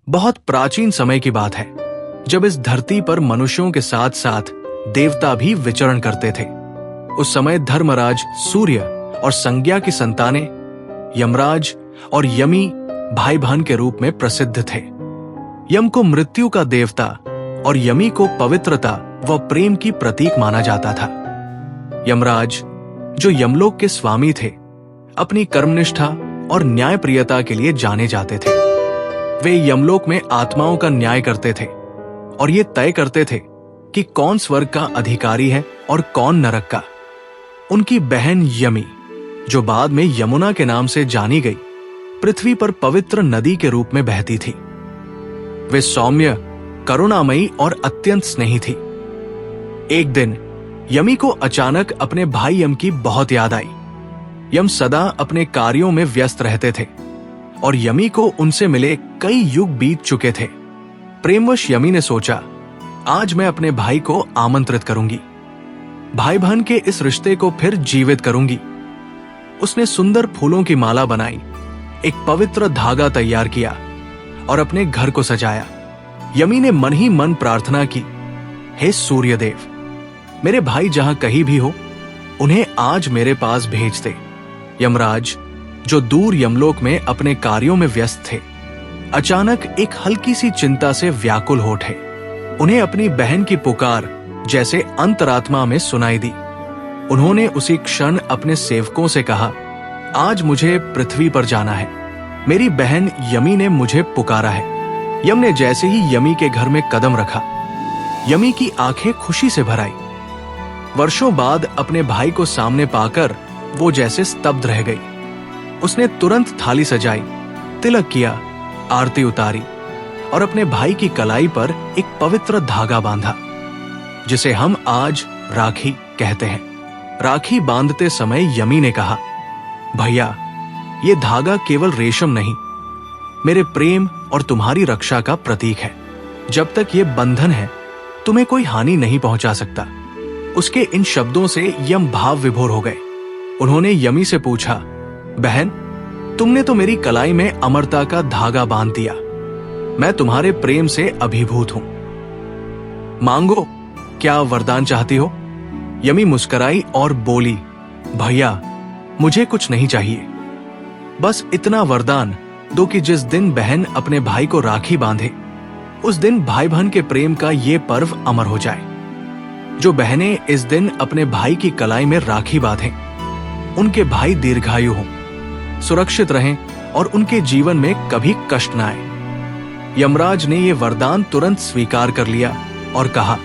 बहुत प्राचीन समय की बात है, जब इस धरती पर मनुष्यों के साथ साथ देवता भी विचरण करते थे। उस समय धर्मराज सूर्य और संज्ञा की संतानें यमराज और यमी भाई बहन के रूप में प्रसिद्ध थे। यम को मृत्यु का देवता और यमी को पवित्रता व प्रेम की प्रतीक माना जाता था। यमराज, जो यमलोक के स्वामी थे, अपनी कर्मनिष्ठा और न्यायप्रियता के लिए जाने जाते थे। वे यमलोक में आत्माओं का न्याय करते थे और ये तय करते थे कि कौन स्वर्ग का अधिकारी है और कौन नरक का। उनकी बहन यमी, जो बाद में यमुना के नाम से जानी गई, पृथ्वी पर पवित्र नदी के रूप में बहती थी। वे सौम्य, करुणामयी और अत्यंत स्नेही थी। एक दिन यमी को अचानक अपने भाई यम की बहुत याद आई। यम सदा अपने कार्यों में व्यस्त रहते थे और यमी को उनसे मिले कई युग बीत चुके थे। प्रेमवश यमी ने सोचा, आज मैं अपने भाई को आमंत्रित करूंगी, भाई बहन के इस रिश्ते को फिर जीवित करूंगी। उसने सुंदर फूलों की माला बनाई, एक पवित्र धागा तैयार किया और अपने घर को सजाया। यमी ने मन ही मन प्रार्थना की, हे सूर्यदेव, मेरे भाई जहां कहीं भी हो, उन्हें आज मेरे पास भेज दे। यमराज, जो दूर यमलोक में अपने कार्यों में व्यस्त थे, अचानक एक हल्की सी चिंता से व्याकुल हो उठे। उन्हें अपनी बहन की पुकार जैसे अंतरात्मा में सुनाई दी। उन्होंने उसी क्षण अपने सेवकों से कहा, आज मुझे पृथ्वी पर जाना है, मेरी बहन यमी ने मुझे पुकारा है। यम ने जैसे ही यमी के घर में कदम रखा, यमी की आंखें खुशी से भर आई। वर्षों बाद अपने भाई को सामने पाकर वो जैसे स्तब्ध रह गई। उसने तुरंत थाली सजाई, तिलक किया, आरती उतारी और अपने भाई की कलाई पर एक पवित्र धागा बांधा, जिसे हम आज राखी कहते हैं। राखी बांधते समय यमी ने कहा, भैया, ये धागा केवल रेशम नहीं, मेरे प्रेम और तुम्हारी रक्षा का प्रतीक है। जब तक ये बंधन है, तुम्हें कोई हानि नहीं पहुंचा सकता। उसके इन शब्दों से यम भाव विभोर हो गए। उन्होंने यमी से पूछा, बहन, तुमने तो मेरी कलाई में अमरता का धागा बांध दिया। मैं तुम्हारे प्रेम से अभिभूत हूं। मांगो, क्या वरदान चाहती हो? यमी मुस्कुराई और बोली, भैया, मुझे कुछ नहीं चाहिए, बस इतना वरदान दो कि जिस दिन बहन अपने भाई को राखी बांधे, उस दिन भाई बहन के प्रेम का ये पर्व अमर हो जाए। जो बहनें इस दिन अपने भाई की कलाई में राखी बांधें, उनके भाई दीर्घायु हों, सुरक्षित रहें और उनके जीवन में कभी कष्ट न आए। यमराज ने ये वरदान तुरंत स्वीकार कर लिया और कहा,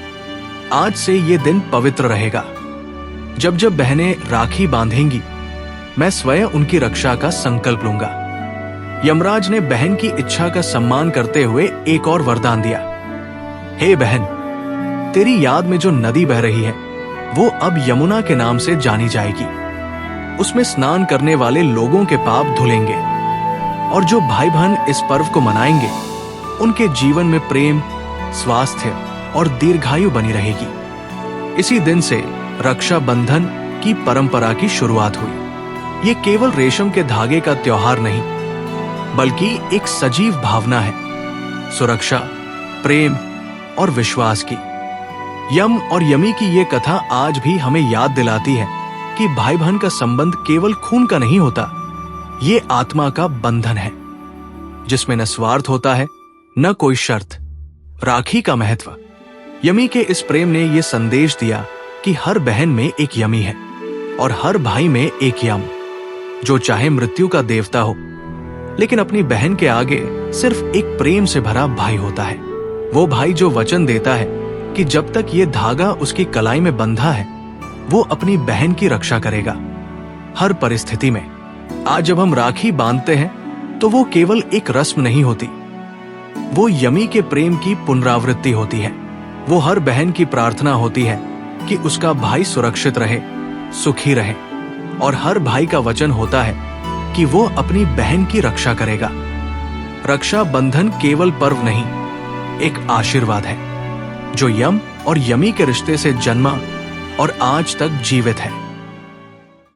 आज से ये दिन पवित्र रहेगा। जब जब बहनें राखी बांधेंगी, मैं स्वयं उनकी रक्षा का संकल्प लूंगा। यमराज ने बहन की इच्छा का सम्मान करते हुए एक और वरदान दिया, हे बहन, तेरी याद में जो नदी बह रही है, वो अब यमुना के नाम से जानी जाएगी। उसमें स्नान करने वाले लोगों के पाप धुलेंगे और जो भाई बहन इस पर्व को मनाएंगे, उनके जीवन में प्रेम, स्वास्थ्य और दीर्घायु बनी रहेगी। इसी दिन से रक्षा बंधन की परंपरा की शुरुआत हुई। ये केवल रेशम के धागे का त्योहार नहीं, बल्कि एक सजीव भावना है, सुरक्षा, प्रेम और विश्वास की। यम और यमी की ये कथा आज भी हमें याद दिलाती है कि भाई बहन का संबंध केवल खून का नहीं होता, ये आत्मा का बंधन है, जिसमें न स्वार्थ होता है, न कोई शर्त। राखी का महत्व। यमी के इस प्रेम ने ये संदेश दिया कि हर बहन में एक यमी है और हर भाई में एक यम, जो चाहे मृत्यु का देवता हो, लेकिन अपनी बहन के आगे सिर्फ एक प्रेम से भरा भाई होता है। वो भाई जो वचन देता है कि जब तक ये धागा उसकी कलाई में बंधा है, वो अपनी बहन की रक्षा करेगा, हर परिस्थिति में। आज जब हम राखी बांधते हैं, तो वो केवल एक रस्म नहीं होती, वो यमी के प्रेम की पुनरावृत्ति होती है। वो हर बहन की प्रार्थना होती है कि उसका भाई सुरक्षित रहे, सुखी रहे, और हर भाई का वचन होता है कि वो अपनी बहन की रक्षा करेगा। रक्षा बंधन केवल पर्व नहीं, एक आशीर्वाद है, जो यम और यमी के रिश्ते से जन्मा और आज तक जीवित है।